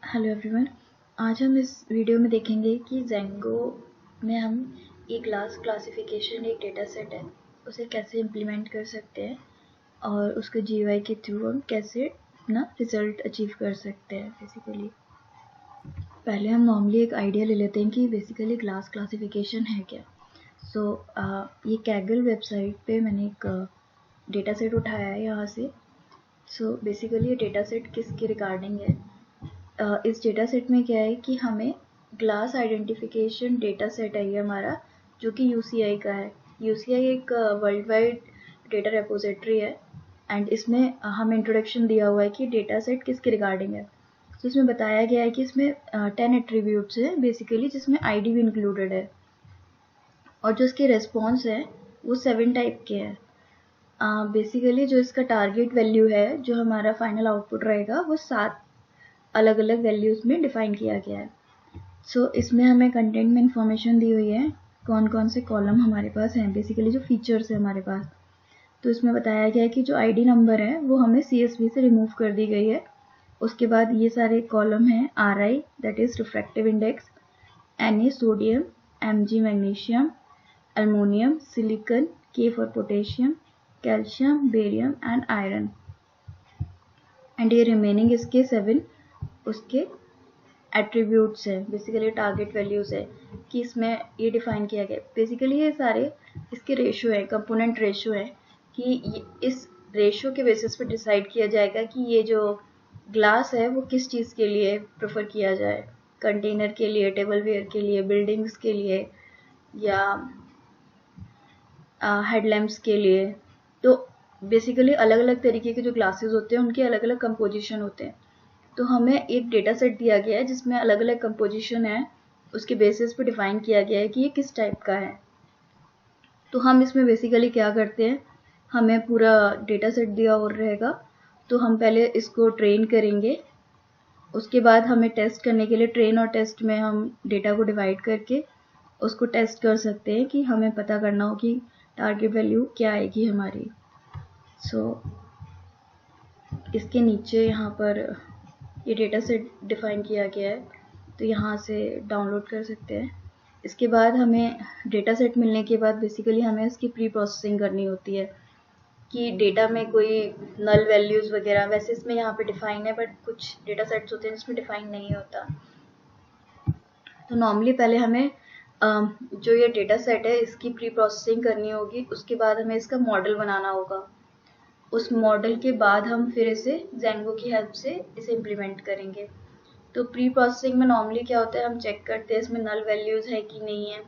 Hello everyone. आज हम इस वीडियो में देखेंगे कि ज़ेंगो में हम ये क्लासिफिकेशन एक डेटा सेट है उसे कैसे इम्प्लीमेंट कर सकते हैं और उसके जीयूआई के थ्रू हम कैसे अपना रिज़ल्ट अचीव कर सकते हैं। बेसिकली पहले हम नॉर्मली एक आइडिया ले लेते हैं कि बेसिकली क्लास क्लासिफिकेशन है क्या। ये कैगल वेबसाइट पे मैंने एक डेटा सेट उठाया है यहाँ से। बेसिकली ये डेटा सेट किसके रिगार्डिंग है। इस डेटा सेट में क्या है कि हमें ग्लास आइडेंटिफिकेशन डेटा सेट है ये हमारा, जो कि यूसीआई का है। यूसीआई एक वर्ल्ड वाइड डेटा रेपोजिटरी है एंड इसमें हमें इंट्रोडक्शन दिया हुआ है कि डेटा सेट किसके रिगार्डिंग है। तो इसमें बताया गया है कि इसमें 10 एट्रीब्यूट्स हैं बेसिकली, जिसमें आईडी भी इंक्लूडेड है और जो इसके रेस्पॉन्स है वो 7 टाइप के हैं। बेसिकली जो इसका टारगेट वैल्यू है, जो हमारा फाइनल आउटपुट रहेगा, वो 7 अलग अलग वैल्यूज़ में डिफाइन किया गया है। इसमें हमें कंटेंट में इंफॉर्मेशन दी हुई है कौन कौन से कॉलम हमारे पास हैं, बेसिकली जो फीचर्स है हमारे पास। तो इसमें बताया गया है कि जो आईडी नंबर है वो हमें CSV से रिमूव कर दी गई है। उसके बाद ये सारे कॉलम हैं RI that is refractive index, Na sodium, Mg magnesium, aluminium, silicon, K for potassium, calcium, barium and iron. And ये रिमेनिंग इसके 7 उसके एट्रीब्यूट्स है, बेसिकली टारगेट वैल्यूज़ है कि इसमें ये डिफाइन किया गया। बेसिकली ये सारे इसके रेशो है, कंपोनेंट रेशो है कि इस रेशो के बेसिस पे डिसाइड किया जाएगा कि ये जो ग्लास है वो किस चीज़ के लिए प्रेफर किया जाए, कंटेनर के लिए, टेबलवेयर के लिए, बिल्डिंग्स के लिए या हेडलैम्प्स के लिए। तो बेसिकली अलग अलग तरीके के जो ग्लासेस होते हैं उनके अलग अलग कंपोजिशन होते हैं। तो हमें एक डेटा सेट दिया गया है जिसमें अलग अलग कंपोजिशन है, उसके बेसिस पे डिफाइन किया गया है कि ये किस टाइप का है। तो हम इसमें बेसिकली क्या करते हैं, हमें पूरा डेटा सेट दिया और रहेगा, तो हम पहले इसको ट्रेन करेंगे। उसके बाद हमें टेस्ट करने के लिए ट्रेन और टेस्ट में हम डेटा को डिवाइड करके उसको टेस्ट कर सकते हैं कि हमें पता करना हो कि टारगेट वैल्यू क्या आएगी हमारी। इसके नीचे यहाँ पर ये डेटा सेट डिफाइन किया गया है, तो यहाँ से डाउनलोड कर सकते हैं। इसके बाद हमें डेटा सेट मिलने के बाद बेसिकली हमें इसकी प्री प्रोसेसिंग करनी होती है कि डेटा में कोई नल वैल्यूज़ वगैरह, वैसे इसमें यहाँ पे डिफाइन है बट कुछ डेटा सेट्स होते हैं जिसमें डिफाइन नहीं होता। तो नॉर्मली पहले हमें जो ये डेटा सेट है इसकी प्री प्रोसेसिंग करनी होगी, उसके बाद हमें इसका मॉडल बनाना होगा। उस मॉडल के बाद हम फिर इसे ज़ेंगो की हेल्प से इसे इम्प्लीमेंट करेंगे। तो प्री प्रोसेसिंग में नॉर्मली क्या होता है, हम चेक करते हैं इसमें नल वैल्यूज़ है कि नहीं है,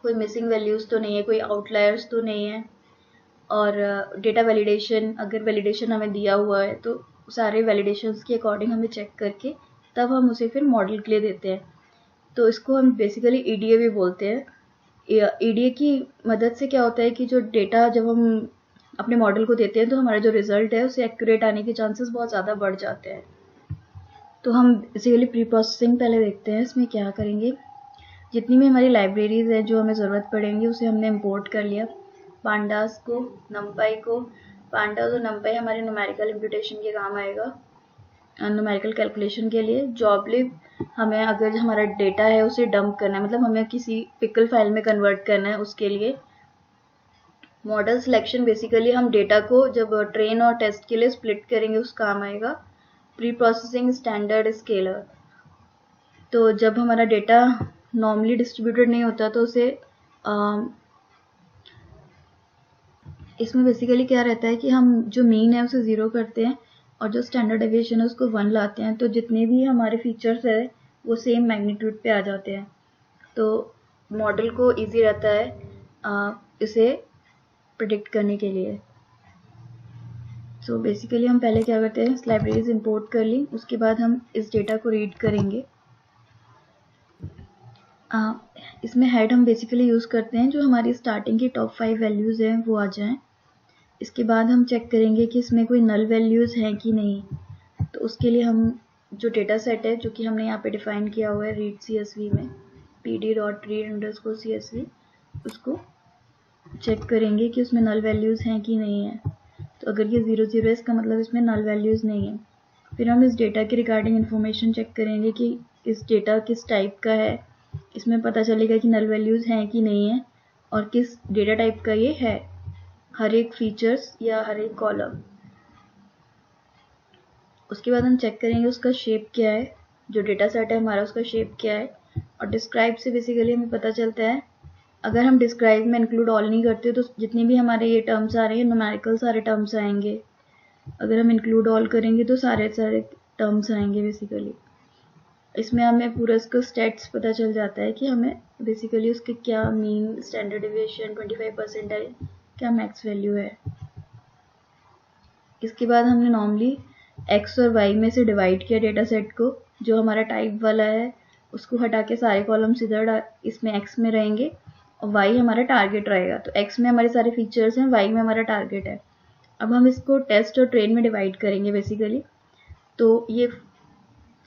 कोई मिसिंग वैल्यूज़ तो नहीं है, कोई आउटलायर्स तो नहीं है, और डेटा वैलिडेशन, अगर वैलिडेशन हमें दिया हुआ है तो सारे वैलिडेशंस के अकॉर्डिंग हमें चेक करके तब हम उसे फिर मॉडल के लिए देते हैं। तो इसको हम बेसिकली EDA भी बोलते हैं। EDA की मदद से क्या होता है कि जो डेटा जब हम अपने मॉडल को देते हैं तो हमारा जो रिज़ल्ट है उसे एक्यूरेट आने के चांसेस बहुत ज़्यादा बढ़ जाते हैं। तो हम बेसिकली प्री प्रोसेसिंग पहले देखते हैं। इसमें क्या करेंगे, जितनी भी हमारी लाइब्रेरीज़ है जो हमें ज़रूरत पड़ेंगी उसे हमने इंपोर्ट कर लिया। पांडास को, नमपाई को, पांडास और नमपाई हमारे न्यूमेरिकल इम्प्यूटेशन के काम आएगा, न्यूमेरिकल कैलकुलेशन के लिए। जॉबलिब हमें अगर हमारा डेटा है उसे डंप करना है, मतलब हमें किसी पिकल फाइल में कन्वर्ट करना है, उसके लिए। मॉडल सिलेक्शन बेसिकली हम डेटा को जब ट्रेन और टेस्ट के लिए स्प्लिट करेंगे उस काम आएगा। प्री प्रोसेसिंग स्टैंडर्ड स्केलर, तो जब हमारा डेटा नॉर्मली डिस्ट्रीब्यूटेड नहीं होता तो उसे इसमें बेसिकली क्या रहता है कि हम जो मीन है उसे 0 करते हैं और जो स्टैंडर्ड डेविएशन है उसको 1 लाते हैं, तो जितने भी हमारे फीचर्स है वो सेम मैग्नीट्यूड पे आ जाते हैं। तो मॉडल को इजी रहता है इसे प्रेडिक्ट करने के लिए। बेसिकली हम पहले क्या करते हैं, लाइब्रेरीज इंपोर्ट कर ली, उसके बाद हम इस डेटा को रीड करेंगे। इसमें हेड हम बेसिकली यूज़ करते हैं जो हमारी स्टार्टिंग की टॉप 5 वैल्यूज़ हैं वो आ जाएं। इसके बाद हम चेक करेंगे कि इसमें कोई नल वैल्यूज़ हैं कि नहीं। तो उसके लिए हम जो डेटा सेट है जो कि हमने यहाँ पे डिफाइन किया हुआ है रीड CSV में, pd.read_CSV, उसको चेक करेंगे कि उसमें नल वैल्यूज़ हैं कि नहीं है। तो अगर ये 0 0 है इसका मतलब इसमें नल वैल्यूज़ नहीं है। फिर हम इस डेटा के रिगार्डिंग इन्फॉर्मेशन चेक करेंगे कि इस डेटा किस टाइप का है, इसमें पता चलेगा कि नल वैल्यूज़ हैं कि नहीं है और किस डेटा टाइप का ये है, हर एक फीचर्स या हर एक कॉलम। उसके बाद हम चेक करेंगे उसका शेप क्या है, जो डेटा सेट है हमारा उसका शेप क्या है। और डिस्क्राइब से बेसिकली हमें पता चलता है, अगर हम डिस्क्राइब में इंक्लूड ऑल नहीं करते तो जितने भी हमारे ये टर्म्स आ रहे हैं न्यूमेरिकल सारे टर्म्स आएंगे, अगर हम इंक्लूड ऑल करेंगे तो सारे टर्म्स आएंगे बेसिकली। इसमें हमें पूरा इसका स्टेट्स पता चल जाता है कि हमें बेसिकली उसके क्या मीन, स्टैंडर्ड डिविएशन 25% है, क्या मैक्स वैल्यू है। इसके बाद हमने नॉर्मली x और y में से डिवाइड किया डेटा सेट को, जो हमारा टाइप वाला है उसको हटा के सारे कॉलम्स इधर इसमें x में रहेंगे और y हमारा टारगेट रहेगा। तो x में हमारे सारे फीचर्स हैं, y में हमारा टारगेट है। अब हम इसको टेस्ट और ट्रेन में डिवाइड करेंगे बेसिकली। तो ये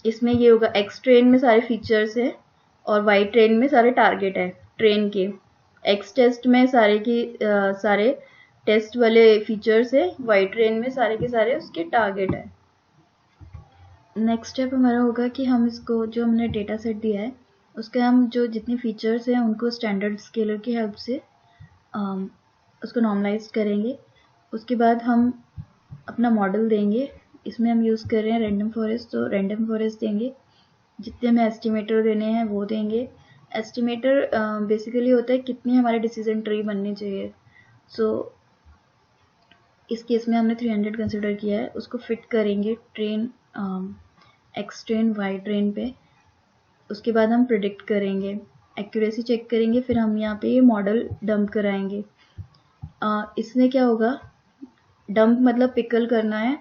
इसमें ये होगा x ट्रेन में सारे फीचर्स है और y ट्रेन में सारे टारगेट है ट्रेन के। x टेस्ट में सारे टेस्ट वाले फीचर्स है, y ट्रेन में सारे के सारे उसके टारगेट है। नेक्स्ट स्टेप हमारा होगा कि हम इसको जो हमने डेटा सेट दिया है उसके हम जो जितनी फीचर्स हैं उनको स्टैंडर्ड स्केलर की हेल्प से उसको नॉर्मलाइज करेंगे। उसके बाद हम अपना मॉडल देंगे, इसमें हम यूज़ कर रहे हैं रैंडम फॉरेस्ट, तो रैंडम फॉरेस्ट देंगे। जितने हमें एस्टिमेटर देने हैं वो देंगे। एस्टिमेटर बेसिकली होता है कितनी हमारे डिसीजन ट्री बननी चाहिए। सो इस केस में हमने 300 कंसिडर किया है, उसको फिट करेंगे train X train Y train पे। उसके बाद हम प्रिडिक्ट करेंगे, एक्यूरेसी चेक करेंगे, फिर हम यहाँ पे ये मॉडल डंप कराएंगे। इसमें क्या होगा, डंप मतलब पिकल करना है।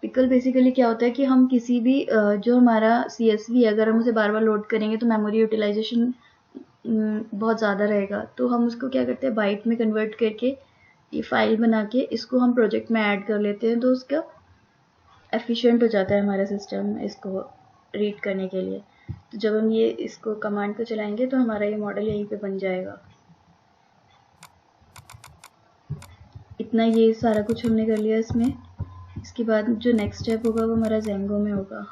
पिकल बेसिकली क्या होता है कि हम किसी भी जो हमारा CSV है अगर हम उसे बार बार लोड करेंगे तो मेमोरी यूटिलाइजेशन बहुत ज़्यादा रहेगा। तो हम उसको क्या करते हैं, बाइट में कन्वर्ट करके ये फाइल बना के इसको हम प्रोजेक्ट में ऐड कर लेते हैं, तो उसका एफिशिएंट हो जाता है हमारा सिस्टम इसको रीड करने के लिए। तो जब हम ये इसको कमांड को चलाएंगे तो हमारा ये मॉडल यहीं पे बन जाएगा। इतना ये सारा कुछ हमने कर लिया इसमें। इसके बाद जो नेक्स्ट स्टेप होगा वो हमारा ज़ेंगो में होगा।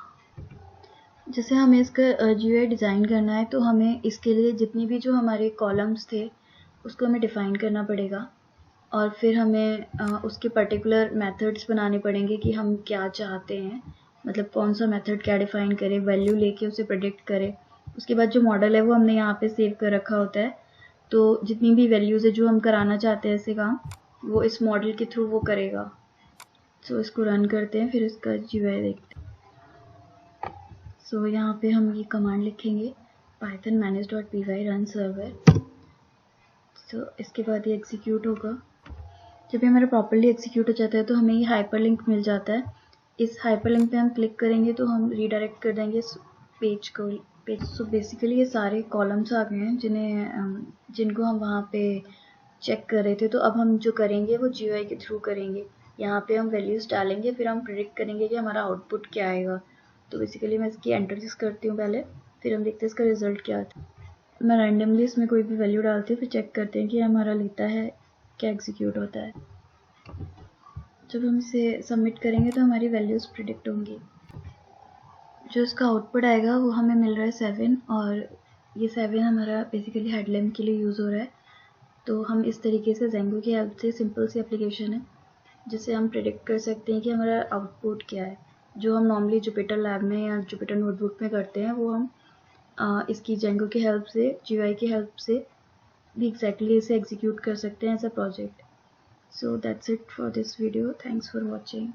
जैसे हमें इसका GUI डिज़ाइन करना है तो हमें इसके लिए जितनी भी जो हमारे कॉलम्स थे उसको हमें डिफ़ाइन करना पड़ेगा और फिर हमें उसके पर्टिकुलर मेथड्स बनाने पड़ेंगे कि हम क्या चाहते हैं, मतलब कौन सा मेथड क्या डिफ़ाइन करें, वैल्यू लेके उसे प्रेडिक्ट करें। उसके बाद जो मॉडल है वो हमने यहाँ पे सेव कर रखा होता है, तो जितनी भी वैल्यूज़ है जो हम कराना चाहते हैं ऐसे काम वो इस मॉडल के थ्रू वो करेगा। सो इसको रन करते हैं, फिर इसका GUI देखते हैं। सो यहाँ पे हम ये कमांड लिखेंगे python manage.py run server। सो इसके बाद ये एग्जीक्यूट होगा। जब ये हमारा प्रॉपर्ली एग्जीक्यूट हो जाता है तो हमें ये हाइपरलिंक मिल जाता है। इस हाइपरलिंक पे हम क्लिक करेंगे तो हम रीडायरेक्ट कर देंगे इस पेज को। सो बेसिकली ये सारे कॉलम्स आ गए हैं जिनको हम वहाँ पे चेक कर रहे थे। तो अब हम जो करेंगे वो GUI के थ्रू करेंगे। यहाँ पे हम वैल्यूज़ डालेंगे, फिर हम प्रेडिक्ट करेंगे कि हमारा आउटपुट क्या आएगा। तो बेसिकली मैं इसकी एंट्रीज करती हूँ पहले, फिर हम देखते हैं इसका रिजल्ट क्या आता है। मैं रैंडमली इसमें कोई भी वैल्यू डालती हूँ, फिर चेक करते हैं कि हमारा लेता है क्या एग्जीक्यूट होता है। जब हम इसे सबमिट करेंगे तो हमारी वैल्यूज़ प्रिडिक्ट होंगी। जो इसका आउटपुट आएगा वो हमें मिल रहा है 7 और ये 7 हमारा बेसिकली हेडलैम्प के लिए यूज़ हो रहा है। तो हम इस तरीके से ज़ेंगो की हेल्प से सिंपल सी एप्लीकेशन है जिससे हम प्रिडिक्ट कर सकते हैं कि हमारा आउटपुट क्या है। जो हम नॉर्मली जुपिटर लैब में या जुपिटर नोटबुक में करते हैं वो हम इसकी ज़ेंगो की हेल्प से, GUI की हेल्प से भी एग्जैक्टली इसे एग्जीक्यूट कर सकते हैं as a project. So that's it for this video. Thanks for watching.